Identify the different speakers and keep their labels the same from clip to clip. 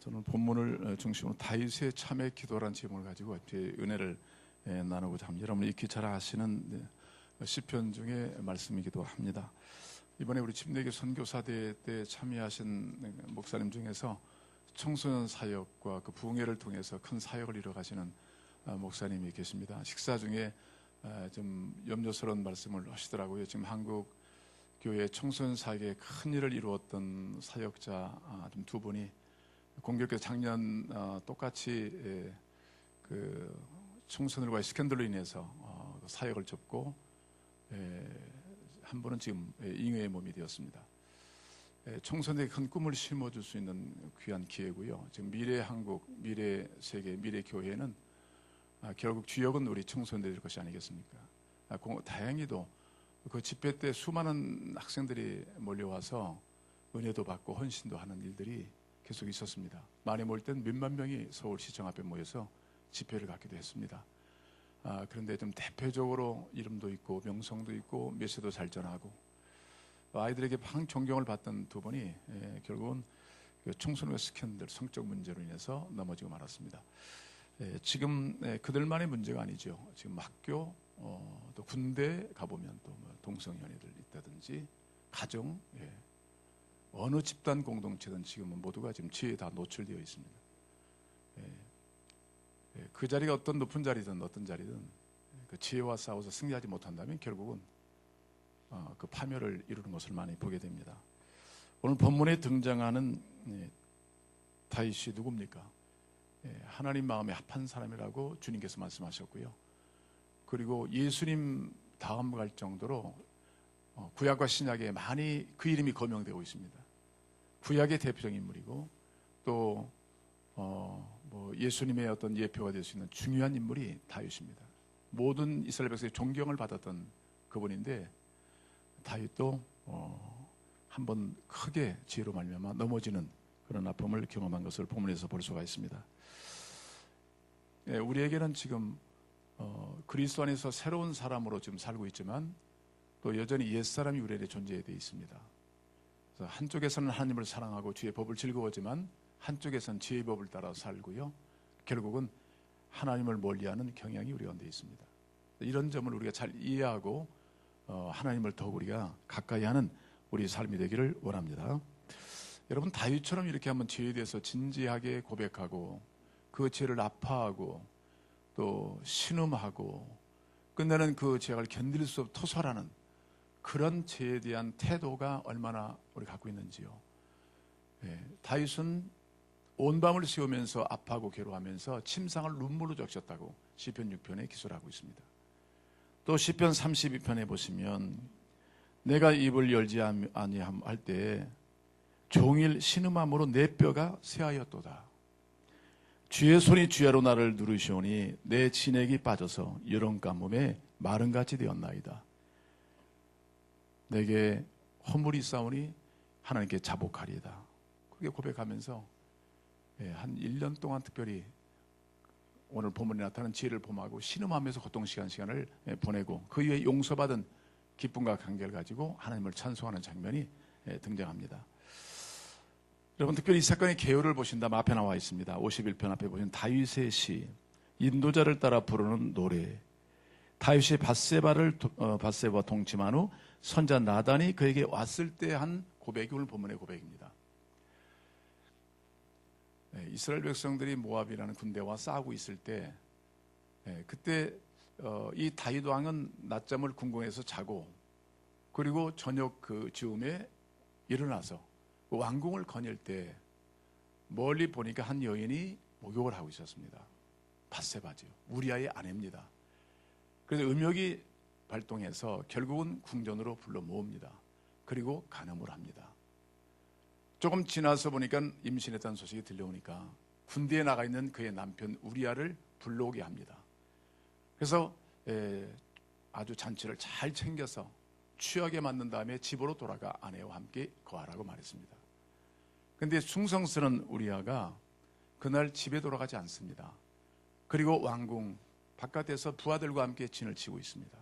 Speaker 1: 저는 본문을 중심으로 다윗의 참회 기도라는 제목을 가지고 은혜를 나누고자 합니다. 여러분 익히 잘 아시는 시편 중에 말씀이기도 합니다. 이번에 우리 침례교 선교사대 때 참여하신 목사님 중에서 청소년 사역과 그 부흥회를 통해서 큰 사역을 이뤄가시는 목사님이 계십니다. 식사 중에 좀 염려스러운 말씀을 하시더라고요. 지금 한국 교회 청소년 사역에 큰 일을 이루었던 사역자 좀 두 분이 공교롭게 작년 똑같이 그 청소년과의 스캔들로 인해서 사역을 접고 한 분은 지금 잉여의 몸이 되었습니다. 청소년에게 큰 꿈을 심어줄 수 있는 귀한 기회고요. 지금 미래 한국, 미래 세계, 미래 교회는 결국 주역은 우리 청소년들일 것이 아니겠습니까? 다행히도 그 집회 때 수많은 학생들이 몰려와서 은혜도 받고 헌신도 하는 일들이 계속 있었습니다. 많이 모일 땐 몇만 명이 서울시청 앞에 모여서 집회를 갖기도 했습니다. 그런데 좀 대표적으로 이름도 있고 명성도 있고 메시도 잘 전하고 아이들에게 존경을 받던 두 분이 결국은 청소년의 스캔들, 성적 문제로 인해서 넘어지고 말았습니다. 지금 그들만의 문제가 아니죠. 지금 학교, 또 군대 가보면 또 동성연애들 있다든지 가정, 어느 집단 공동체든 지금은 모두가 지금 지혜에 다 노출되어 있습니다. 그 자리가 어떤 높은 자리든 어떤 자리든 그 지혜와 싸워서 승리하지 못한다면 결국은 그 파멸을 이루는 것을 많이 보게 됩니다. 오늘 본문에 등장하는 다윗이 누굽니까? 하나님 마음에 합한 사람이라고 주님께서 말씀하셨고요. 그리고 예수님 다음 갈 정도로 구약과 신약에 많이 그 이름이 거명되고 있습니다. 구약의 대표적인 인물이고 또 예수님의 어떤 예표가 될 수 있는 중요한 인물이 다윗입니다. 모든 이스라엘 백성이 존경을 받았던 그분인데 다윗도 한번 크게 지혜로 말미암아 넘어지는 그런 아픔을 경험한 것을 본문에서 볼 수가 있습니다. 우리에게는 지금 그리스도 안에서 새로운 사람으로 지금 살고 있지만 또 여전히 옛사람이 우리에게 존재해 있습니다. 그래서 한쪽에서는 하나님을 사랑하고 주의 법을 즐거워하지만 한쪽에서는 지혜의 법을 따라 살고요. 결국은 하나님을 멀리하는 경향이 우리 가운데 있습니다. 이런 점을 우리가 잘 이해하고 하나님을 더욱 우리가 가까이 하는 우리 삶이 되기를 원합니다. 여러분 다윗처럼 이렇게 한번 지혜에 대해서 진지하게 고백하고 그 죄를 아파하고 또 신음하고 끝내는 그 죄악을 견딜 수 없고 토설하는 그런 죄에 대한 태도가 얼마나 우리 갖고 있는지요. 다윗은 온 밤을 새우면서 아파하고 괴로워하면서 침상을 눈물로 적셨다고 시편 6편에 기술하고 있습니다. 또 시편 32편에 보시면 내가 입을 열지 아니함 할 때 종일 신음함으로 내 뼈가 쇠하였도다. 주의 손이 주야로 나를 누르시오니 내 진액이 빠져서 여름 가뭄에 마른같이 되었나이다. 내게 허물이 싸우니 하나님께 자복하리이다. 그렇게 고백하면서 한 1년 동안 특별히 오늘 본문에 나타나는 지혜를 범하고 신음하면서 고통시간을 보내고 그 이후에 용서받은 기쁨과 관계를 가지고 하나님을 찬송하는 장면이 등장합니다. 여러분 특별히 이 사건의 개요를 보신다면 앞에 나와 있습니다. 51편 앞에 보시면 다윗의 시, 인도자를 따라 부르는 노래. 다윗이 밧세바 동침한 후 선자 나단이 그에게 왔을 때 한 고백이 오늘 본문의 고백입니다. 이스라엘 백성들이 모압이라는 군대와 싸우고 있을 때 그때 이 다윗 왕은 낮잠을 궁궐에서 자고 그리고 저녁 그 즈음에 일어나서 그 왕궁을 거닐 때 멀리 보니까 한 여인이 목욕을 하고 있었습니다. 밧세바지요. 우리아의 아내입니다. 그래서 음욕이 발동해서 결국은 궁전으로 불러 모읍니다. 그리고 간음을 합니다. 조금 지나서 보니까 임신했다는 소식이 들려오니까 군대에 나가 있는 그의 남편 우리아를 불러오게 합니다. 그래서 아주 잔치를 잘 챙겨서 취하게 만든 다음에 집으로 돌아가 아내와 함께 거하라고 말했습니다. 그런데 충성스러운 우리아가 그날 집에 돌아가지 않습니다. 그리고 왕궁 바깥에서 부하들과 함께 진을 치고 있습니다.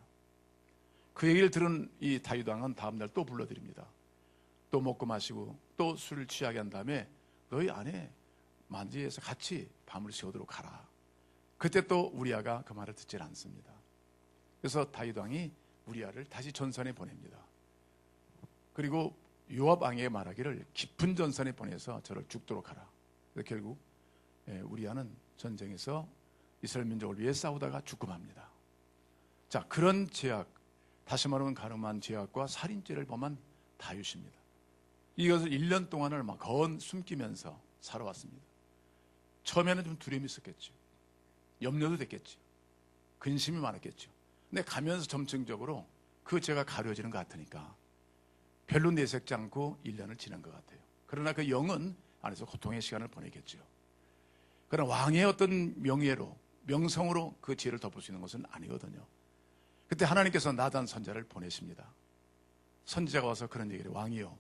Speaker 1: 그 얘기를 들은 이 다윗 왕은 다음날 또 불러드립니다. 또 먹고 마시고 또 술을 취하게 한 다음에 너희 아내 만지에서 같이 밤을 새우도록 하라. 그때 또 우리아가 그 말을 듣질 않습니다. 그래서 다윗 왕이 우리아를 다시 전선에 보냅니다. 그리고 요압 왕에게 말하기를 깊은 전선에 보내서 저를 죽도록 하라. 그래서 결국 우리아는 전쟁에서 이스라엘 민족을 위해 싸우다가 죽고 맙니다. 자, 그런 죄악, 다시 말하면 가늠한 죄악과 살인죄를 범한 다윗입니다. 이것을 1년 동안을 막 거언 숨기면서 살아왔습니다. 처음에는 좀 두려움이 있었겠죠. 염려도 됐겠죠. 근심이 많았겠죠. 근데 가면서 점층적으로 그 죄가 가려지는 것 같으니까 별로 내색지 않고 1년을 지난 것 같아요. 그러나 그 영은 안에서 고통의 시간을 보내겠죠. 그러나 왕의 어떤 명예로, 명성으로 그 죄를 덮을 수 있는 것은 아니거든요. 그때 하나님께서 나단 선지자를 보내십니다. 선지자가 와서 그런 얘기를 해요. 왕이요,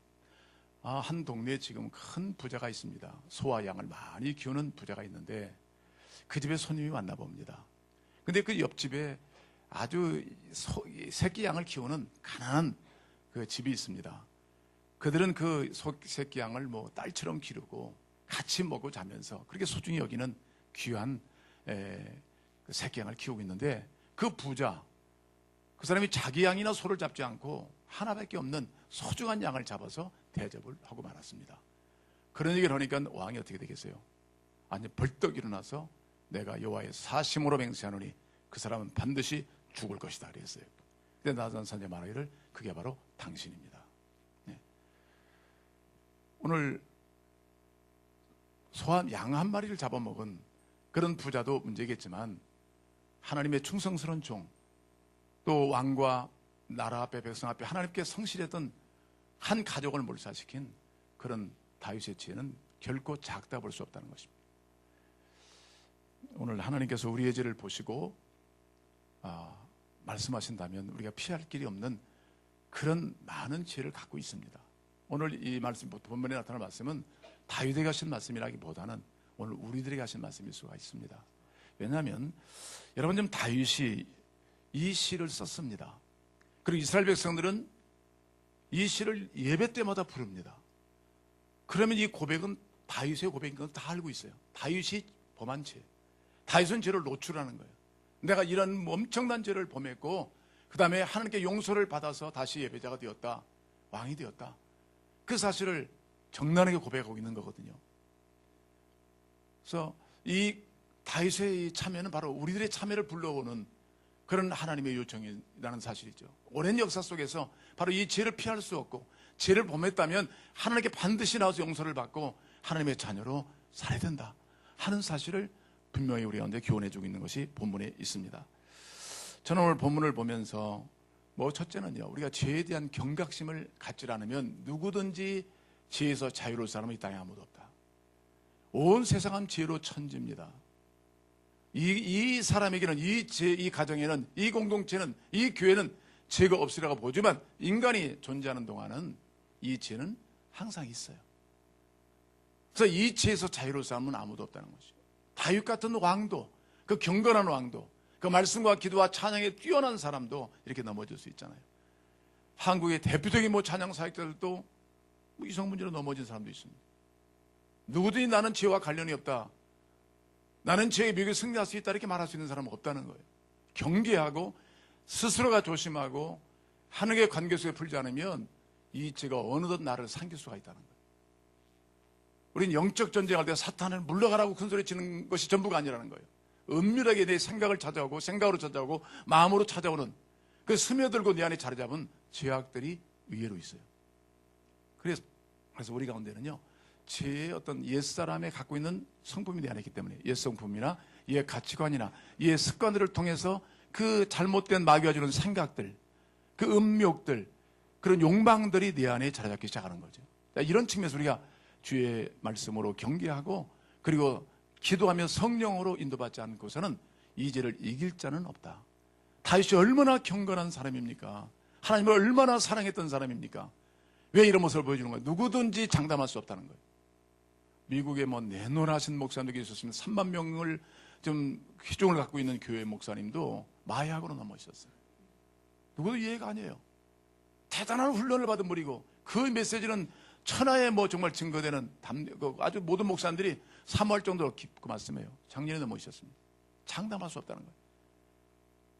Speaker 1: 한 동네에 지금 큰 부자가 있습니다. 소와 양을 많이 키우는 부자가 있는데 그 집에 손님이 왔나 봅니다. 근데 그 옆집에 아주 새끼 양을 키우는 가난한 그 집이 있습니다. 그들은 그 새끼 양을 뭐 딸처럼 기르고 같이 먹고 자면서 그렇게 소중히 여기는 귀한 그 새끼 양을 키우고 있는데 그 부자, 그 사람이 자기 양이나 소를 잡지 않고 하나밖에 없는 소중한 양을 잡아서 대접을 하고 말았습니다. 그런 얘기를 하니까 왕이 어떻게 되겠어요? 아니, 벌떡 일어나서 내가 여호와의 사심으로 맹세하노니 그 사람은 반드시 죽을 것이다 그랬어요. 근데 나단 선지자 말하기를 그게 바로 당신입니다. 네. 오늘 소한 양 한 마리를 잡아먹은 그런 부자도 문제겠지만 하나님의 충성스러운 종, 또 왕과 나라 앞에 백성 앞에 하나님께 성실했던 한 가족을 몰살시킨 그런 다윗의 죄는 결코 작다 볼 수 없다는 것입니다. 오늘 하나님께서 우리의 죄를 보시고 말씀하신다면 우리가 피할 길이 없는 그런 많은 죄를 갖고 있습니다. 오늘 이 말씀, 본문에 나타난 말씀은 다윗에게 하신 말씀이라기보다는 오늘 우리들에게 하신 말씀일 수가 있습니다. 왜냐하면 여러분, 지금 다윗이 이 시를 썼습니다. 그리고 이스라엘 백성들은 이 시를 예배 때마다 부릅니다. 그러면 이 고백은 다윗의 고백인 건 다 알고 있어요. 다윗이 범한 죄, 다윗은 죄를 노출하는 거예요. 내가 이런 엄청난 죄를 범했고 그 다음에 하나님께 용서를 받아서 다시 예배자가 되었다, 왕이 되었다, 그 사실을 정나하게 고백하고 있는 거거든요. 그래서 이 다윗의 참여는 바로 우리들의 참여를 불러오는 그런 하나님의 요청이라는 사실이죠. 오랜 역사 속에서 바로 이 죄를 피할 수 없고 죄를 범했다면 하나님께 반드시 나와서 용서를 받고 하나님의 자녀로 살아야 된다 하는 사실을 분명히 우리 가운데 교훈해주고 있는 것이 본문에 있습니다. 저는 오늘 본문을 보면서 첫째는요, 우리가 죄에 대한 경각심을 갖지 않으면 누구든지 죄에서 자유로울 사람은 이 땅에 아무도 없다. 온 세상은 죄로 천지입니다. 이 사람에게는, 이 가정에는, 이 공동체는, 이 교회는 죄가 없으리라고 보지만 인간이 존재하는 동안은 이 죄는 항상 있어요. 그래서 이 죄에서 자유로울 사람은 아무도 없다는 것이죠. 다윗 같은 왕도, 그 경건한 왕도, 그 말씀과 기도와 찬양에 뛰어난 사람도 이렇게 넘어질 수 있잖아요. 한국의 대표적인 찬양 사역자들도 이성 문제로 넘어진 사람도 있습니다. 누구든지 나는 죄와 관련이 없다, 나는 죄의 미혹에 승리할 수 있다, 이렇게 말할 수 있는 사람은 없다는 거예요. 경계하고 스스로가 조심하고 하나님의 관계 속에 풀지 않으면 이 죄가 어느덧 나를 삼킬 수가 있다는 거예요. 우리는 영적 전쟁할 때 사탄을 물러가라고 큰소리 치는 것이 전부가 아니라는 거예요. 은밀하게 내 생각을 찾아오고 생각으로 찾아오고 마음으로 찾아오는 그 스며들고 내 안에 자리 잡은 죄악들이 의외로 있어요. 그래서 우리 가운데는요, 죄의 어떤 옛사람에 갖고 있는 성품이 내 안에 있기 때문에 옛 성품이나 옛 가치관이나 옛 습관들을 통해서 그 잘못된 마귀가 주는 생각들, 그 음욕들, 그런 욕망들이 내 안에 자리 잡기 시작하는 거죠. 이런 측면에서 우리가 주의 말씀으로 경계하고 그리고 기도하며 성령으로 인도받지 않고서는 이 죄를 이길 자는 없다. 다윗이 얼마나 경건한 사람입니까? 하나님을 얼마나 사랑했던 사람입니까? 왜 이런 모습을 보여주는 거예요? 누구든지 장담할 수 없다는 거예요. 미국에 내노라하신 목사님도 계셨으면 3만 명을 좀 휘종을 갖고 있는 교회 목사님도 마약으로 넘어지셨어요. 누구도 이해가 아니에요. 대단한 훈련을 받은 분이고 그 메시지는 천하에 뭐 정말 증거되는 아주 모든 목사님들이 사모할 정도로 깊고 말씀해요. 작년에 넘어오셨습니다. 장담할 수 없다는 거예요.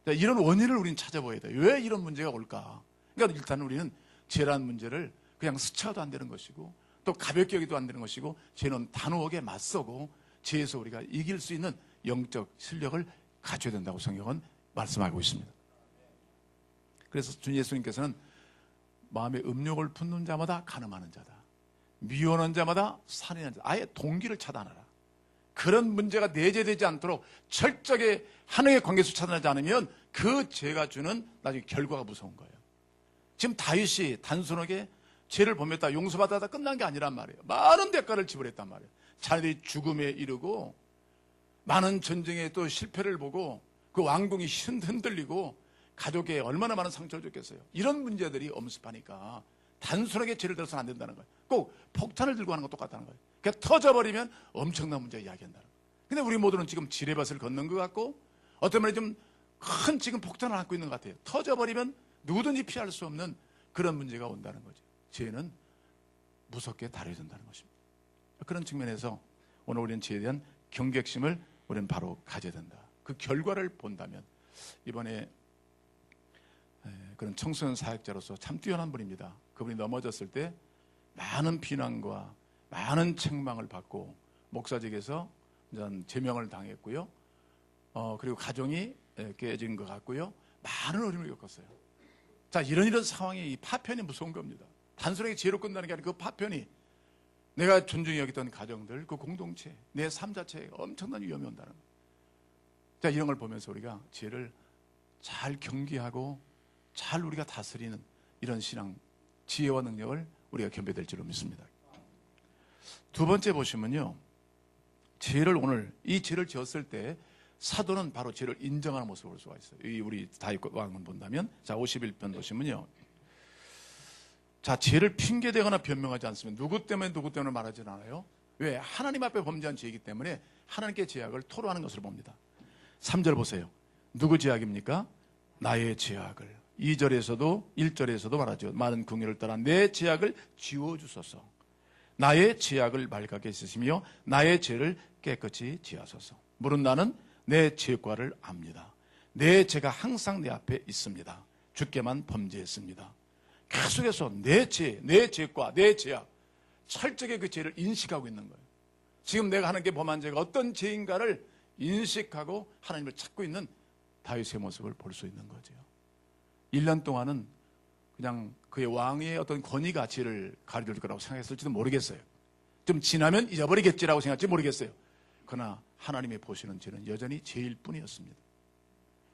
Speaker 1: 자, 이런 원인을 우리는 찾아봐야 돼요. 왜 이런 문제가 올까? 그러니까 일단 우리는 죄라는 문제를 그냥 스쳐도 안 되는 것이고 또 가볍게 여기도 안 되는 것이고 죄는 단호하게 맞서고 죄에서 우리가 이길 수 있는 영적 실력을 갖춰야 된다고 성경은 말씀하고 있습니다. 그래서 주 예수님께서는 마음에 음욕을 품는 자마다 가늠하는 자다. 미워하는 자마다 살인하는 자다. 아예 동기를 차단하라. 그런 문제가 내재되지 않도록 철저하게 하나님의 관계에서 차단하지 않으면 그 죄가 주는 나중에 결과가 무서운 거예요. 지금 다윗이 단순하게 죄를 범했다 용서받았다 끝난 게 아니란 말이에요. 많은 대가를 지불했단 말이에요. 자녀들이 죽음에 이르고 많은 전쟁에 또 실패를 보고 그 왕궁이 흔들리고 가족에 얼마나 많은 상처를 줬겠어요. 이런 문제들이 엄습하니까 단순하게 죄를 들어서는 안 된다는 거예요. 꼭 폭탄을 들고 하는 거 똑같다는 거예요. 그러니까 터져버리면 엄청난 문제 이야기한다는 거예요. 근데 우리 모두는 지금 지뢰밭을 걷는 것 같고 어떤 면에 좀 큰 지금 폭탄을 안고 있는 것 같아요. 터져버리면 누구든지 피할 수 없는 그런 문제가 온다는 거죠. 죄는 무섭게 다뤄야 된다는 것입니다. 그런 측면에서 오늘 우리는 죄에 대한 경각심을 우리는 바로 가져야 된다. 그 결과를 본다면 이번에 그런 청소년 사역자로서 참 뛰어난 분입니다. 그분이 넘어졌을 때 많은 비난과 많은 책망을 받고 목사직에서 제명을 당했고요. 그리고 가정이 깨진 것 같고요. 많은 어려움을 겪었어요. 자, 이런 상황이 이 파편이 무서운 겁니다. 단순하게 죄로 끝나는 게 아니라 그 파편이 내가 존중히 여기던 가정들, 그 공동체, 내 삶 자체에 엄청난 위험이 온다는 거예요. 자, 이런 걸 보면서 우리가 죄를 잘 경계하고 잘 우리가 다스리는 이런 신앙, 지혜와 능력을 우리가 겸비될 줄로 믿습니다. 두 번째 보시면요. 죄를 오늘 이 죄를 지었을 때 사도는 바로 죄를 인정하는 모습을 볼 수가 있어요. 이 우리 다윗 왕을 본다면 자 51편 보시면요. 자, 죄를 핑계대거나 변명하지 않으면 누구 때문에 말하지 않아요. 왜? 하나님 앞에 범죄한 죄이기 때문에 하나님께 죄악을 토로하는 것으로 봅니다. 3절 보세요. 누구 죄악입니까? 나의 죄악을. 2절에서도 1절에서도 말하죠. 많은 긍휼을 따라 내 죄악을 지워주소서. 나의 죄악을 맑게 있으시며 나의 죄를 깨끗이 지하소서. 물은 나는 내 죄과를 압니다. 내 죄가 항상 내 앞에 있습니다. 주께만 범죄했습니다. 계속해서 내 죄, 내 죄과, 내 죄악 철저하게 그 죄를 인식하고 있는 거예요. 지금 내가 하나님께 범한 죄가 어떤 죄인가를 인식하고 하나님을 찾고 있는 다윗의 모습을 볼 수 있는 거죠. 1년 동안은 그냥 그의 왕의 어떤 권위가 죄를 가려줄 거라고 생각했을지도 모르겠어요. 좀 지나면 잊어버리겠지라고 생각할지 모르겠어요. 그러나 하나님이 보시는 죄는 여전히 죄일 뿐이었습니다.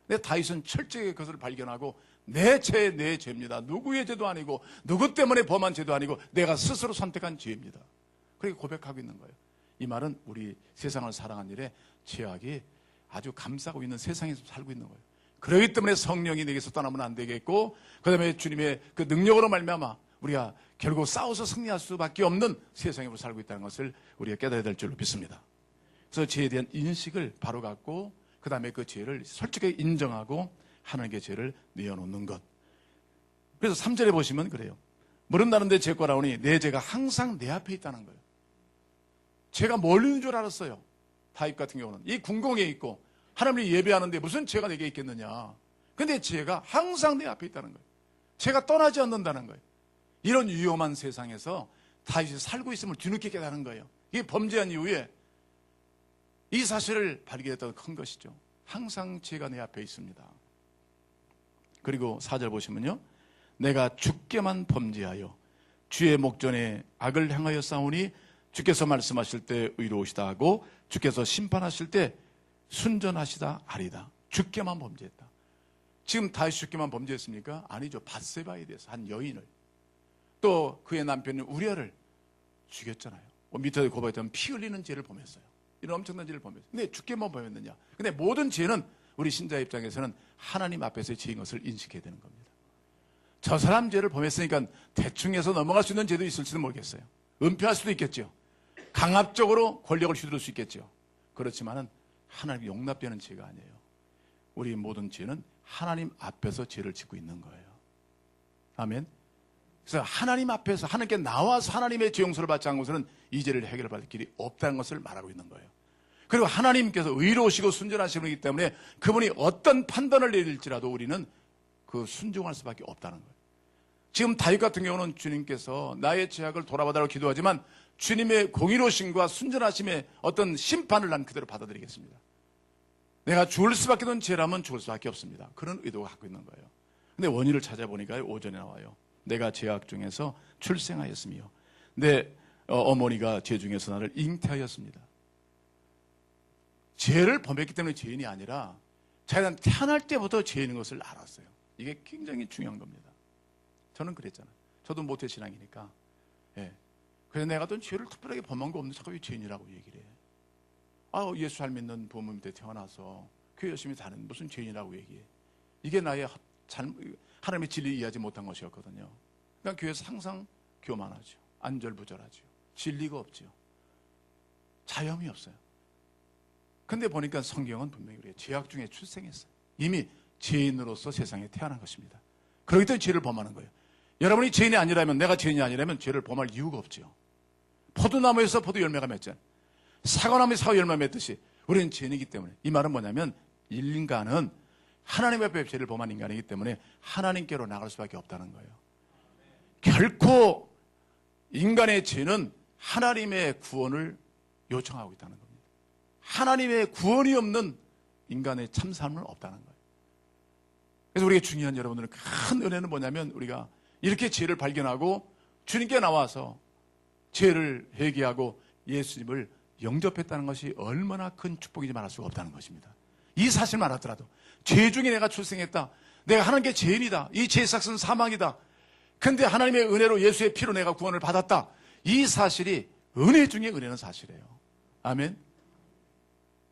Speaker 1: 근데 다윗은 철저하게 그것을 발견하고 내 죄, 내 죄입니다. 누구의 죄도 아니고 누구 때문에 범한 죄도 아니고 내가 스스로 선택한 죄입니다. 그렇게 고백하고 있는 거예요. 이 말은 우리 세상을 살아가는 일에 죄악이 아주 감싸고 있는 세상에서 살고 있는 거예요. 그렇기 때문에 성령이 내게서 떠나면 안 되겠고 그 다음에 주님의 그 능력으로 말미암아 우리가 결국 싸워서 승리할 수밖에 없는 세상에 살고 있다는 것을 우리가 깨달아야 될 줄로 믿습니다. 그래서 죄에 대한 인식을 바로 갖고 그 다음에 그 죄를 솔직하게 인정하고 하나님께 죄를 내어놓는 것. 그래서 3절에 보시면 그래요. 물은 나는데 죄과라오니 내 죄가 항상 내 앞에 있다는 거예요. 죄가 멀리 있는 줄 알았어요. 다윗 같은 경우는 이 궁궐에 있고 하나님을 예배하는데 무슨 죄가 내게 있겠느냐. 근데 죄가 항상 내 앞에 있다는 거예요. 죄가 떠나지 않는다는 거예요. 이런 위험한 세상에서 다윗이 살고 있음을 뒤늦게 깨달은 거예요. 이게 범죄한 이후에 이 사실을 발견했던 큰 것이죠. 항상 죄가 내 앞에 있습니다. 그리고 4절 보시면요. 내가 주께만 범죄하여 주의 목전에 악을 행하여 싸우니 주께서 말씀하실 때 의로우시다 하고 주께서 심판하실 때 순전하시다 아니다. 주께만 범죄했다. 지금 다윗 주께만 범죄했습니까? 아니죠. 밧세바에 대해서 한 여인을 또 그의 남편 우리아를 죽였잖아요. 밑에 고백했던 피 흘리는 죄를 범했어요. 이런 엄청난 죄를 범했어요. 근데 주께만 범했느냐? 근데 모든 죄는 우리 신자 입장에서는 하나님 앞에서의 죄인 것을 인식해야 되는 겁니다. 저 사람 죄를 범했으니까 대충 해서 넘어갈 수 있는 죄도 있을지도 모르겠어요. 은폐할 수도 있겠죠. 강압적으로 권력을 휘두를 수 있겠죠. 그렇지만은 하나님 용납되는 죄가 아니에요. 우리 모든 죄는 하나님 앞에서 죄를 짓고 있는 거예요. 아멘. 그래서 하나님 앞에서 하나님께 나와서 하나님의 죄 용서를 받지 않은 것은 이 죄를 해결받을 길이 없다는 것을 말하고 있는 거예요. 그리고 하나님께서 의로우시고 순전하신 분이기 때문에 그분이 어떤 판단을 내릴지라도 우리는 그 순종할 수밖에 없다는 거예요. 지금 다윗 같은 경우는 주님께서 나의 죄악을 돌아봐달라고 기도하지만 주님의 공의로우심과 순전하심의 어떤 심판을 난 그대로 받아들이겠습니다. 내가 죽을 수밖에 없는 죄라면 죽을 수밖에 없습니다. 그런 의도가 갖고 있는 거예요. 근데 원인을 찾아보니까 오전에 나와요. 내가 죄악 중에서 출생하였으며 내 어머니가 죄 중에서 나를 잉태하였습니다. 죄를 범했기 때문에 죄인이 아니라 자기는 태어날 때부터 죄인인 것을 알았어요. 이게 굉장히 중요한 겁니다. 저는 그랬잖아요. 저도 모태신앙이니까. 예. 그래서 내가 어떤 죄를 특별하게 범한 거 없는데 자꾸 왜 죄인이라고 얘기를 해. 예수 잘 믿는 부모 밑에 태어나서 교회 열심히 다니는 무슨 죄인이라고 얘기해. 이게 나의 하나님의 진리 이해하지 못한 것이었거든요. 그러니까 교회에서 항상 교만하죠. 안절부절하죠. 진리가 없죠. 자염이 없어요. 근데 보니까 성경은 분명히 그래요. 죄악 중에 출생했어요. 이미 죄인으로서 세상에 태어난 것입니다. 그렇기 때문에 죄를 범하는 거예요. 여러분이 죄인이 아니라면, 내가 죄인이 아니라면 죄를 범할 이유가 없죠. 포도나무에서 포도 열매가 맺잖아요. 사과나무에서 사과 열매가 맺듯이 우리는 죄인이기 때문에. 이 말은 뭐냐면 인간은 하나님 앞에 죄를 범한 인간이기 때문에 하나님께로 나갈 수밖에 없다는 거예요. 결코 인간의 죄는 하나님의 구원을 요청하고 있다는 겁니다. 하나님의 구원이 없는 인간의 참 삶은 없다는 거예요. 그래서 우리가 중요한 여러분들은 큰 은혜는 뭐냐면 우리가 이렇게 죄를 발견하고 주님께 나와서 죄를 회개하고 예수님을 영접했다는 것이 얼마나 큰 축복인지 말할 수가 없다는 것입니다. 이 사실만 알았더라도 죄 중에 내가 출생했다. 내가 하나님께 죄인이다. 이 죄의 삭은 사망이다. 근데 하나님의 은혜로 예수의 피로 내가 구원을 받았다. 이 사실이 은혜 중에 은혜는 사실이에요. 아멘.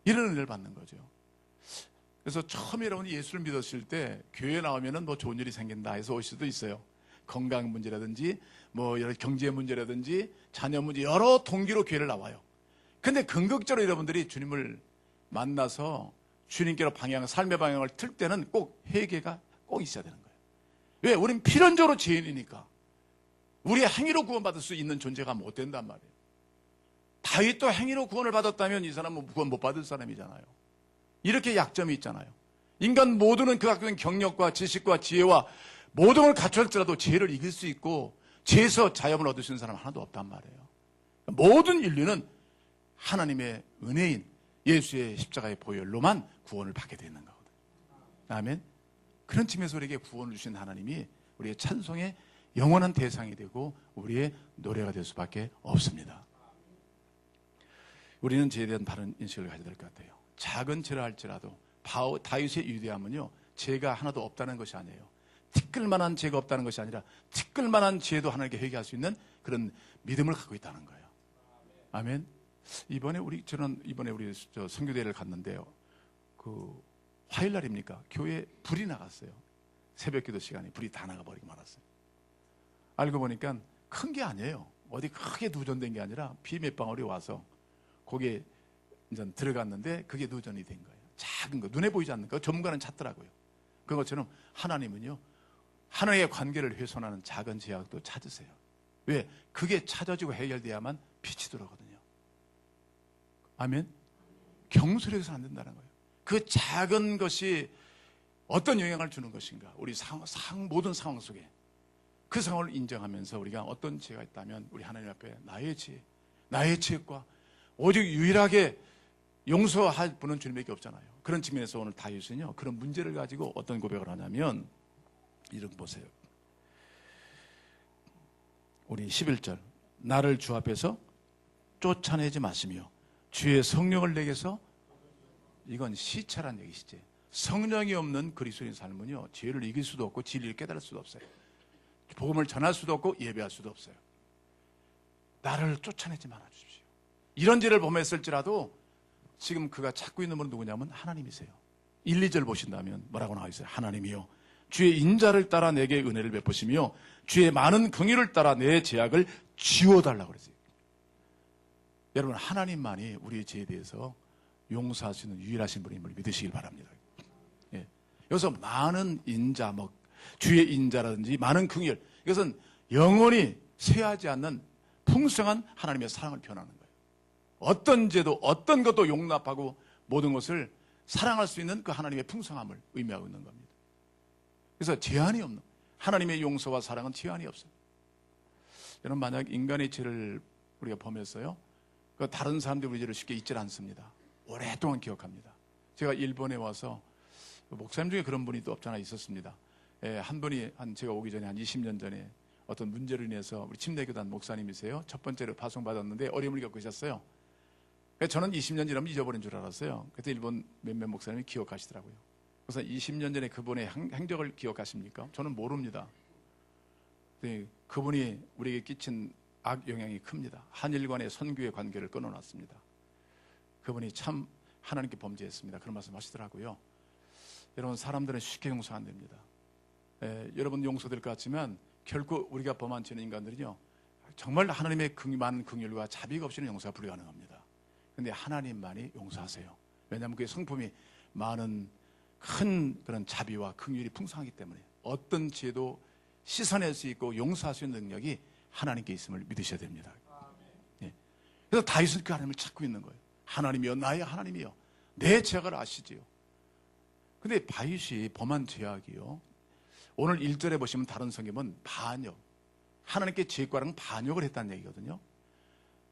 Speaker 1: 이런 은혜를 받는 거죠. 그래서 처음에 여러분이 예수를 믿었을 때 교회에 나오면은 뭐 좋은 일이 생긴다 해서 올 수도 있어요. 건강 문제라든지 뭐 여러 경제 문제라든지 자녀 문제 여러 동기로 교회를 나와요. 근데 궁극적으로 여러분들이 주님을 만나서 주님께로 삶의 방향을 틀 때는 꼭 회개가 꼭 있어야 되는 거예요. 왜? 우린 필연적으로 죄인이니까. 우리의 행위로 구원받을 수 있는 존재가 못 된단 말이에요. 다윗도 행위로 구원을 받았다면 이 사람은 구원 못 받을 사람이잖아요. 이렇게 약점이 있잖아요. 인간 모두는 그 갖고 있는 경력과 지식과 지혜와 모든 걸 갖췄을지라도 죄를 이길 수 있고 죄에서 자유함을 얻을 수 있는 사람은 하나도 없단 말이에요. 모든 인류는 하나님의 은혜인 예수의 십자가의 보혈로만 구원을 받게 되는 거거든요. 아멘. 그런 측면에서 우리에게 구원을 주신 하나님이 우리의 찬송의 영원한 대상이 되고 우리의 노래가 될 수밖에 없습니다. 우리는 죄에 대한 바른 인식을 가져야 될 것 같아요. 작은 죄를 할지라도 다윗의 위대함은요, 죄가 하나도 없다는 것이 아니에요. 티끌만한 죄가 없다는 것이 아니라 티끌만한 죄도 하나님께 회개할 수 있는 그런 믿음을 갖고 있다는 거예요. 아멘. 저는 이번에 우리 선교대회를 갔는데요. 그 화요일 날입니까? 교회에 불이 나갔어요. 새벽기도 시간에 불이 다 나가버리고 말았어요. 알고 보니까 큰 게 아니에요. 어디 크게 누전된 게 아니라 비 몇 방울이 와서 거기에 이제 들어갔는데 그게 누전이 된 거예요. 작은 거, 눈에 보이지 않는 거. 전문가는 찾더라고요. 그것처럼 하나님은요, 하나님의 관계를 훼손하는 작은 죄악도 찾으세요. 왜? 그게 찾아지고 해결돼야만 빛이 들어오거든요. 아멘? 경솔해서 안 된다는 거예요. 그 작은 것이 어떤 영향을 주는 것인가. 우리 모든 상황 속에 그 상황을 인정하면서 우리가 어떤 죄가 있다면 우리 하나님 앞에 나의 죄과 오직 유일하게 용서할 분은 주님밖에 없잖아요. 그런 측면에서 오늘 다윗은요, 그런 문제를 가지고 어떤 고백을 하냐면 이런 거 보세요. 우리 11절 나를 주 앞에서 쫓아내지 마시며 주의 성령을 내게서, 이건 시차란 얘기시지. 성령이 없는 그리스도인 삶은요, 죄를 이길 수도 없고 진리를 깨달을 수도 없어요. 복음을 전할 수도 없고 예배할 수도 없어요. 나를 쫓아내지 말아 주십시오. 이런 죄를 범했을지라도 지금 그가 찾고 있는 분은 누구냐면 하나님이세요. 1, 2절 보신다면 뭐라고 나와 있어요? 하나님이요, 주의 인자를 따라 내게 은혜를 베푸시며 주의 많은 긍휼을 따라 내 죄악을 지워달라고 그랬어요. 여러분, 하나님만이 우리의 죄에 대해서 용서할 수 있는 유일하신 분임을 믿으시길 바랍니다. 예. 여기서 많은 인자, 주의 인자라든지 많은 긍휼, 이것은 영원히 쇠하지 않는 풍성한 하나님의 사랑을 표현하는 거예요. 어떤 죄도 어떤 것도 용납하고 모든 것을 사랑할 수 있는 그 하나님의 풍성함을 의미하고 있는 겁니다. 그래서 제한이 없는 하나님의 용서와 사랑은 제한이 없어요. 여러분, 만약 인간의 죄를 우리가 범했어요, 그 다른 사람들이 우리 죄를 쉽게 잊질 않습니다. 오랫동안 기억합니다. 제가 일본에 와서 목사님 중에 그런 분이 또 없잖아 있었습니다. 한 분이 제가 오기 전에 한 20년 전에 어떤 문제로 인해서 우리 침례교단 목사님이세요. 첫 번째로 파송받았는데 어려움을 겪으셨어요. 저는 20년 지나면 잊어버린 줄 알았어요. 그때 일본 몇몇 목사님이 기억하시더라고요. 그래서 20년 전에 그분의 행적을 기억하십니까? 저는 모릅니다. 그분이 우리에게 끼친 악 영향이 큽니다. 한일 간의 선교의 관계를 끊어놨습니다. 그분이 참 하나님께 범죄했습니다. 그런 말씀 하시더라고요. 여러분, 사람들은 쉽게 용서 안 됩니다. 여러분 용서될 것 같지만 결코 우리가 범한 죄는 인간들은요, 정말 하나님의 많은 긍휼과 자비가 없이는 용서가 불가능합니다. 그런데 하나님만이 용서하세요. 왜냐하면 그의 성품이 많은 큰 그런 자비와 긍휼이 풍성하기 때문에 어떤 죄도 씻어낼 수 있고 용서할 수 있는 능력이 하나님께 있음을 믿으셔야 됩니다. 예. 그래서 다윗은 그 하나님을 찾고 있는 거예요. 하나님이여, 나의 하나님이여, 내 죄악을 아시지요. 근데 다윗이 범한 죄악이요, 오늘 1절에 보시면 다른 성경은 반역, 하나님께 죄과랑 반역을 했다는 얘기거든요.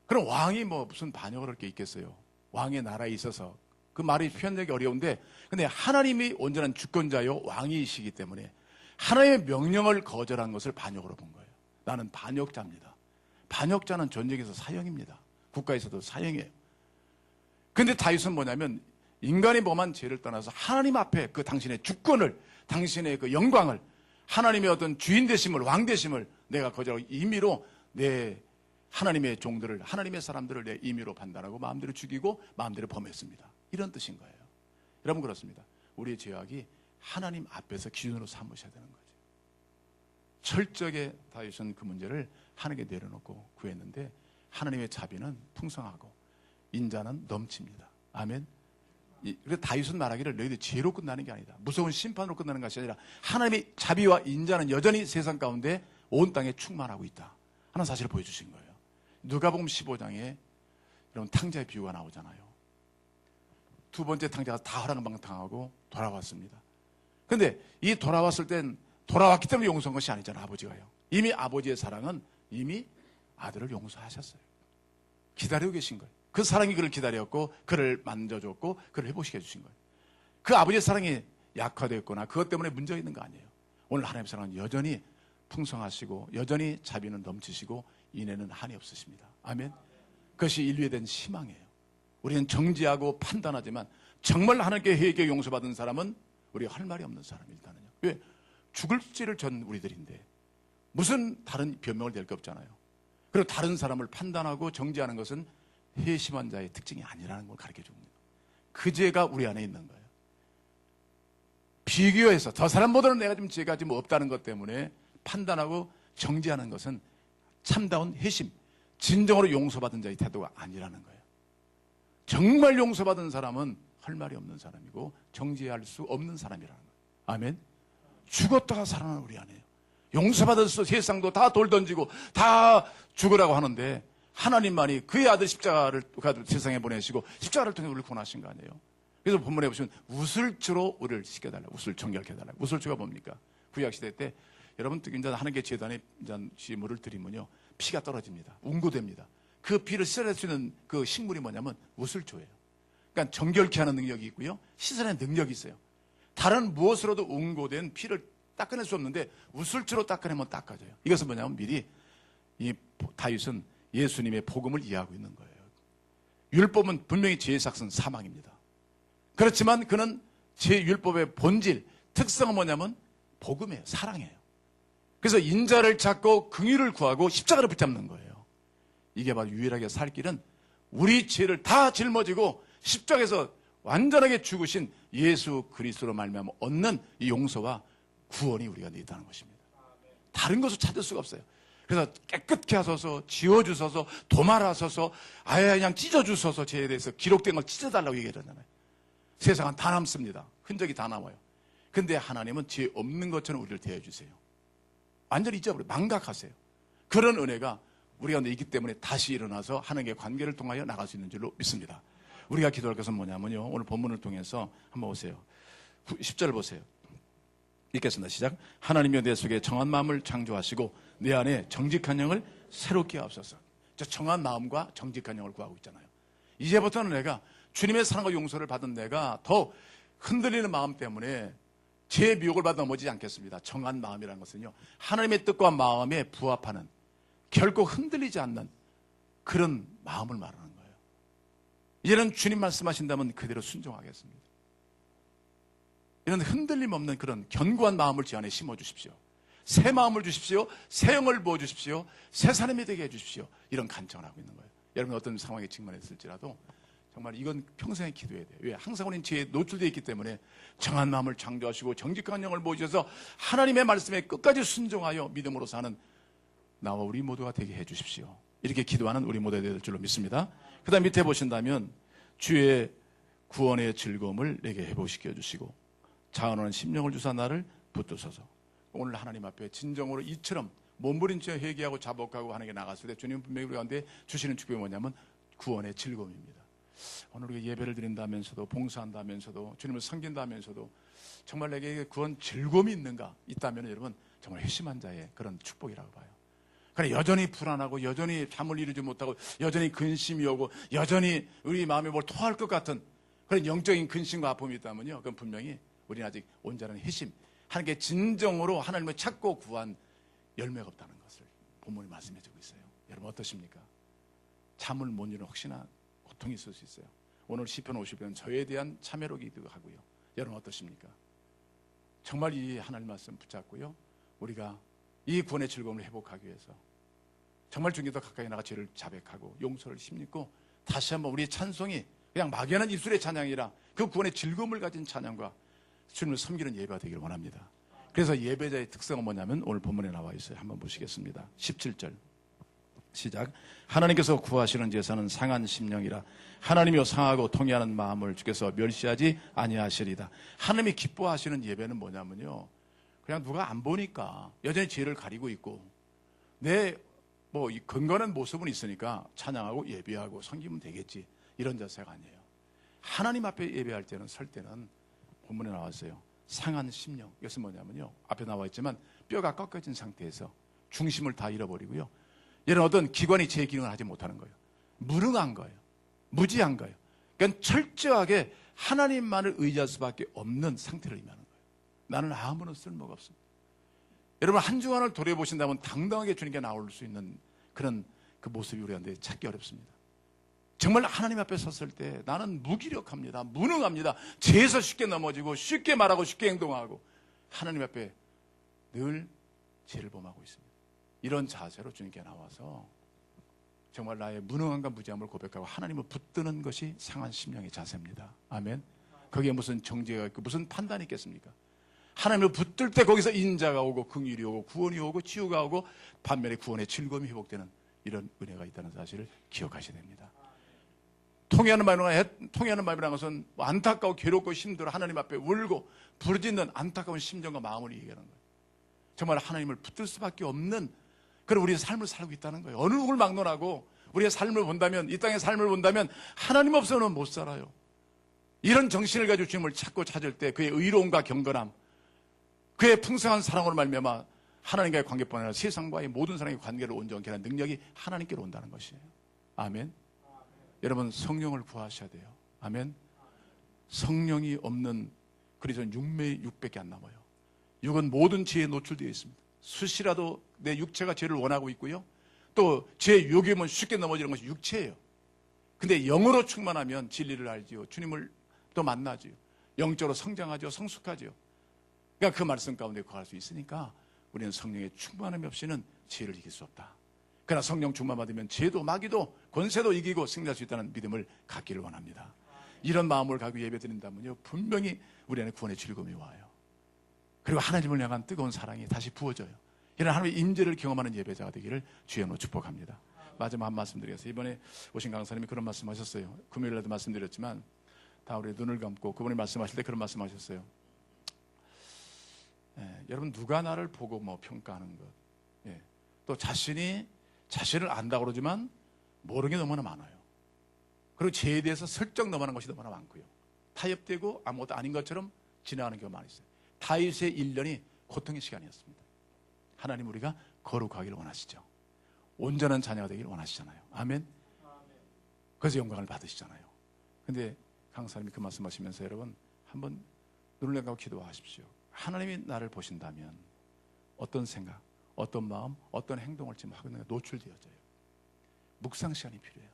Speaker 1: 그럼 왕이 무슨 반역을 할 게 있겠어요? 왕의 나라에 있어서 그 말이 표현하기 어려운데, 근데 하나님이 온전한 주권자요 왕이시기 때문에 하나님의 명령을 거절한 것을 반역으로 본 거예요. 나는 반역자입니다. 반역자는 전쟁에서 사형입니다. 국가에서도 사형이에요. 근데 다윗은 뭐냐면 인간이 범한 죄를 떠나서 하나님 앞에 그 당신의 주권을, 당신의 그 영광을, 하나님의 어떤 주인 되심을, 왕 되심을 내가 거절하고 임의로 내 하나님의 종들을, 하나님의 사람들을 내 임의로 판단하고 마음대로 죽이고 마음대로 범했습니다. 이런 뜻인 거예요. 여러분, 그렇습니다. 우리의 죄악이 하나님 앞에서 기준으로 삼으셔야 되는 거죠. 철저하게 다윗은 그 문제를 하나님께 내려놓고 구했는데 하나님의 자비는 풍성하고 인자는 넘칩니다. 아멘. 그래서 다윗은 말하기를 너희들 죄로 끝나는 게 아니다, 무서운 심판으로 끝나는 것이 아니라 하나님의 자비와 인자는 여전히 세상 가운데 온 땅에 충만하고 있다 하는 사실을 보여주신 거예요. 누가복음 15장에 여러분 탕자의 비유가 나오잖아요. 두 번째 탕자가 다 허랑방탕하고 돌아왔습니다. 근데 이 돌아왔을 땐 돌아왔기 때문에 용서한 것이 아니잖아요. 아버지가요. 이미 아버지의 사랑은 이미 아들을 용서하셨어요. 기다리고 계신 거예요. 그 사랑이 그를 기다렸고 그를 만져줬고 그를 회복시켜 주신 거예요. 그 아버지의 사랑이 약화되었거나 그것 때문에 문제가 있는 거 아니에요. 오늘 하나님의 사랑은 여전히 풍성하시고 여전히 자비는 넘치시고 인애는 한이 없으십니다. 아멘. 그것이 인류에 대한 희망이에요. 우리는 정지하고 판단하지만 정말 하나님께 회개 용서받은 사람은 우리가 할 말이 없는 사람이 일단은요. 왜? 죽을 죄를 전 우리들인데 무슨 다른 변명을 댈 게 없잖아요. 그리고 다른 사람을 판단하고 정지하는 것은 회심한 자의 특징이 아니라는 걸 가르쳐 줍니다. 그 죄가 우리 안에 있는 거예요. 비교해서 저 사람보다는 내가 좀 죄가 좀 없다는 것 때문에 판단하고 정지하는 것은 참다운 회심, 진정으로 용서받은 자의 태도가 아니라는 거예요. 정말 용서받은 사람은 할 말이 없는 사람이고 정지할 수 없는 사람이라는 거예요. 아멘. 죽었다가 살아나는 우리 안에요. 용서받아서 세상도 다 돌 던지고 다 죽으라고 하는데 하나님만이 그의 아들 십자가를 세상에 보내시고 십자가를 통해 우리를 구원하신 거 아니에요. 그래서 본문에 보시면 우슬주로 우리를 씻겨달라, 우슬 정결케 해달라. 우슬주가 뭡니까? 구약시대 때 여러분 이제 하나님께 제단에 이제 물을 드리면요 피가 떨어집니다. 웅고됩니다. 그 피를 씻어낼 수 있는 그 식물이 뭐냐면 우슬주예요. 그러니까 정결케 하는 능력이 있고요, 씻어내는 능력이 있어요. 다른 무엇으로도 웅고된 피를 닦아낼 수 없는데 우슬주로 닦아내면 닦아져요. 이것은 뭐냐면 미리 이 다윗은 예수님의 복음을 이해하고 있는 거예요. 율법은 분명히 죄의 삭은 사망입니다. 그렇지만 그는 제 율법의 본질, 특성은 뭐냐면 복음이에요. 사랑이에요. 그래서 인자를 찾고 긍휼을 구하고 십자가를 붙잡는 거예요. 이게 바로 유일하게 살 길은 우리 죄를 다 짊어지고 십자가에서 완전하게 죽으신 예수 그리스도로 말미암아 얻는 이 용서와 구원이 우리가 있다는 것입니다. 다른 것을 찾을 수가 없어요. 그래서 깨끗게 하소서, 지워주소서, 도말하소서, 아예 그냥 찢어주소서, 죄에 대해서 기록된 걸 찢어달라고 얘기하잖아요. 세상은 다 남습니다. 흔적이 다 남아요. 근데 하나님은 죄 없는 것처럼 우리를 대해주세요. 완전히 잊어버려요. 망각하세요. 그런 은혜가 우리가 있기 때문에 다시 일어나서 하나님의 관계를 통하여 나갈 수 있는 줄로 믿습니다. 우리가 기도할 것은 뭐냐면요, 오늘 본문을 통해서 한번 보세요. 10절 보세요. 읽겠습니다. 시작. 하나님이여 내 속에 정한 마음을 창조하시고 내 안에 정직한 영을 새롭게 하옵소서. 저 정한 마음과 정직한 영을 구하고 있잖아요. 이제부터는 내가 주님의 사랑과 용서를 받은 내가 더 흔들리는 마음 때문에 제 미혹을 받아 넘어지지 않겠습니다. 정한 마음이라는 것은요, 하나님의 뜻과 마음에 부합하는, 결코 흔들리지 않는 그런 마음을 말하는 거예요. 이제는 주님 말씀하신다면 그대로 순종하겠습니다. 이런 흔들림 없는 그런 견고한 마음을 제 안에 심어주십시오. 새 마음을 주십시오. 새 영을 부어주십시오. 새 사람이 되게 해주십시오. 이런 간청을 하고 있는 거예요. 여러분 어떤 상황에 직면했을지라도 정말 이건 평생에 기도해야 돼요. 왜? 항상 우리는 죄에 노출되어 있기 때문에 정한 마음을 창조하시고 정직한 영을 부어주셔서 하나님의 말씀에 끝까지 순종하여 믿음으로 사는 나와 우리 모두가 되게 해주십시오. 이렇게 기도하는 우리 모두가 될 줄로 믿습니다. 그 다음 밑에 보신다면 주의 구원의 즐거움을 내게 회복시켜 주시고 자원하는 심령을 주사 나를 붙드소서. 오늘 하나님 앞에 진정으로 이처럼 몸부림쳐 회개하고 자복하고 하나님께 나갔을 때 주님 분명히 우리 가운데 주시는 축복이 뭐냐면 구원의 즐거움입니다. 오늘 우리가 예배를 드린다면서도 봉사한다면서도 주님을 섬긴다면서도 정말 내게 구원 즐거움이 있는가 있다면 여러분 정말 회심한 자의 그런 축복이라고 봐요. 그래 여전히 불안하고 여전히 잠을 이루지 못하고 여전히 근심이 오고 여전히 우리 마음에 뭘 토할 것 같은 그런 영적인 근심과 아픔이 있다면요, 그건 분명히 우리는 아직 온전한 회심, 하나님께 진정으로 하나님을 찾고 구한 열매가 없다는 것을 본문이 말씀해주고 있어요. 여러분 어떠십니까? 잠을 못 이루는 혹시나 고통이 있을 수 있어요. 오늘 시편 50편은 저에 대한 참회로 기도하고요. 여러분 어떠십니까? 정말 이 하나님 말씀 붙잡고요, 우리가 이 구원의 즐거움을 회복하기 위해서 정말 주님께 더 가까이 나가 죄를 자백하고 용서를 힘입고 다시 한번 우리의 찬송이 그냥 막연한 입술의 찬양이라 그 구원의 즐거움을 가진 찬양과 주님을 섬기는 예배가 되기를 원합니다. 그래서 예배자의 특성은 뭐냐면 오늘 본문에 나와 있어요. 한번 보시겠습니다. 17절 시작. 하나님께서 구하시는 제사는 상한 심령이라 하나님이여 상하고 통회하는 마음을 주께서 멸시하지 아니하시리다. 하나님이 기뻐하시는 예배는 뭐냐면요, 그냥 누가 안 보니까 여전히 죄를 가리고 있고 내 이 건강한 모습은 있으니까 찬양하고 예배하고 섬기면 되겠지, 이런 자세가 아니에요. 하나님 앞에 예배할 때는 설 때는 본문에 나왔어요. 상한 심령. 이것은 뭐냐면요, 앞에 나와 있지만 뼈가 꺾여진 상태에서 중심을 다 잃어버리고요, 이런 어떤 기관이 제 기능을 하지 못하는 거예요. 무능한 거예요. 무지한 거예요. 그러니까 철저하게 하나님만을 의지할 수밖에 없는 상태를 의미하는 거예요. 나는 아무런 쓸모가 없습니다. 여러분 한 주간을 돌아보신다면 당당하게 주님께 나올 수 있는 그런 그 모습이 우리한테 찾기 어렵습니다. 정말 하나님 앞에 섰을 때 나는 무기력합니다. 무능합니다. 죄에서 쉽게 넘어지고 쉽게 말하고 쉽게 행동하고 하나님 앞에 늘 죄를 범하고 있습니다. 이런 자세로 주님께 나와서 정말 나의 무능함과 무지함을 고백하고 하나님을 붙드는 것이 상한 심령의 자세입니다. 아멘. 거기에 무슨 정죄가 있고 무슨 판단이 있겠습니까? 하나님을 붙들 때 거기서 인자가 오고 긍휼이 오고 구원이 오고 치유가 오고 반면에 구원의 즐거움이 회복되는 이런 은혜가 있다는 사실을 기억하셔야 됩니다. 통회하는 마음이라는 것은 안타까워 괴롭고 힘들어 하나님 앞에 울고 부르짖는 안타까운 심정과 마음을 얘기하는 거예요. 정말 하나님을 붙들 수밖에 없는 그런 우리의 삶을 살고 있다는 거예요. 어느 누구를 막론하고 우리의 삶을 본다면, 이 땅의 삶을 본다면 하나님 없어서는 못 살아요. 이런 정신을 가지고 주님을 찾고 찾을 때 그의 의로움과 경건함, 그의 풍성한 사랑으로 말미암아 하나님과의 관계뿐 아니라 세상과의 모든 사람의 관계를 온전케 하는 능력이 하나님께로 온다는 것이에요. 아멘. 여러분 성령을 구하셔야 돼요. 아멘. 성령이 없는 그리스도는 육매의 육밖에 안 남아요. 육은 모든 죄에 노출되어 있습니다. 수시라도 내 육체가 죄를 원하고 있고요, 또 죄의 유혹이면 쉽게 넘어지는 것이 육체예요. 근데 영으로 충만하면 진리를 알지요, 주님을 또 만나지요, 영적으로 성장하죠, 성숙하죠. 그러니까 그 말씀 가운데 거할 수 있으니까 우리는 성령의 충만함이 없이는 죄를 이길 수 없다. 그러나 성령 충만 받으면 죄도 마귀도 권세도 이기고 승리할 수 있다는 믿음을 갖기를 원합니다. 이런 마음을 가지고 예배 드린다면요, 분명히 우리 안에 구원의 즐거움이 와요. 그리고 하나님을 향한 뜨거운 사랑이 다시 부어져요. 이런 하나님의 임재를 경험하는 예배자가 되기를 주의 이름으로 축복합니다. 마지막 한 말씀 드리겠습니다. 이번에 오신 강사님이 그런 말씀하셨어요. 금요일에도 말씀드렸지만 다 우리 눈을 감고 그분이 말씀하실 때 그런 말씀하셨어요. 여러분 누가 나를 보고 평가하는 것, 또 자신을 안다고 그러지만 모르는 게 너무나 많아요. 그리고 죄에 대해서 설정 넘어가는 것이 너무나 많고요. 타협되고 아무것도 아닌 것처럼 지나가는 경우가 많이 있어요. 다윗의 1년이 고통의 시간이었습니다. 하나님 우리가 거룩하기를 원하시죠. 온전한 자녀가 되기를 원하시잖아요. 아멘. 그래서 영광을 받으시잖아요. 근데 강사님이 그 말씀하시면서 여러분 한번 눈을 감고 기도하십시오. 하나님이 나를 보신다면 어떤 생각, 어떤 마음, 어떤 행동을 지금 하고 있는 게 노출되어져요. 묵상 시간이 필요해요.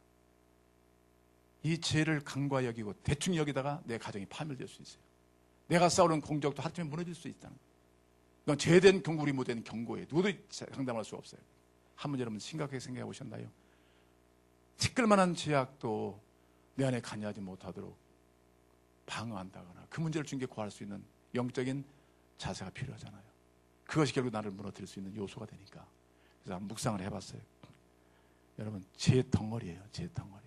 Speaker 1: 이 죄를 강과 여기고 대충 여기다가 내 가정이 파멸될 수 있어요. 내가 싸우는 공적도 하루쯤에 무너질 수 있다는 거예요. 이건 죄된 경고리 못된 경고예요. 누구도 장담할 수 없어요. 한번 여러분 심각하게 생각해 보셨나요? 티끌만한 죄악도 내 안에 관여하지 못하도록 방어한다거나 그 문제를 중개 구할 수 있는 영적인 자세가 필요하잖아요. 그것이 결국 나를 무너뜨릴 수 있는 요소가 되니까. 그래서 한번 묵상을 해봤어요. 여러분 죄 덩어리예요. 죄 덩어리.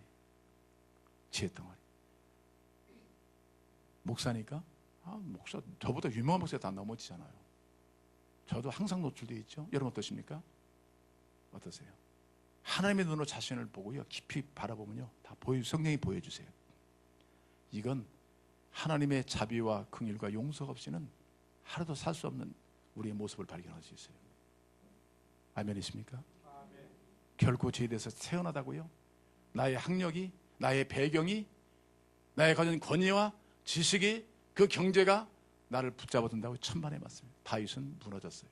Speaker 1: 죄 덩어리. 목사니까 목사 저보다 유명한 목사가 다 넘어지잖아요. 저도 항상 노출되어 있죠. 여러분 어떠십니까? 어떠세요? 하나님의 눈으로 자신을 보고요 깊이 바라보면요 다 성령이 보여주세요. 이건 하나님의 자비와 긍휼과 용서가 없이는 하루도 살 수 없는 우리의 모습을 발견할 수 있어요. 아멘이십니까? 아멘. 결코 죄에 대해서 태어나다고요 나의 학력이, 나의 배경이, 나의 가진 권위와 지식이, 그 경제가 나를 붙잡아둔다고 천만에 맞습니다. 다윗은 무너졌어요.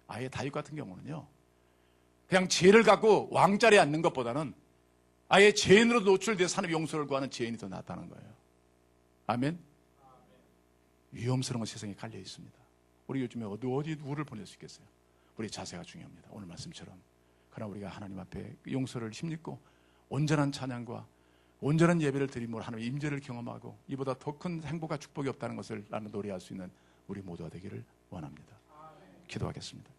Speaker 1: 아예 다윗 같은 경우는요 그냥 죄를 갖고 왕자리에 앉는 것보다는 아예 죄인으로 노출돼서 하나님의 용서를 구하는 죄인이 더 낫다는 거예요. 아멘? 위험스러운 세상에 깔려 있습니다. 우리 요즘에 어디 누구를 보낼 수 있겠어요? 우리 자세가 중요합니다. 오늘 말씀처럼. 그러나 우리가 하나님 앞에 용서를 힘입고 온전한 찬양과 온전한 예배를 드림으로 하나님의 임재를 경험하고 이보다 더 큰 행복과 축복이 없다는 것을 나는 노래할 수 있는 우리 모두가 되기를 원합니다. 기도하겠습니다.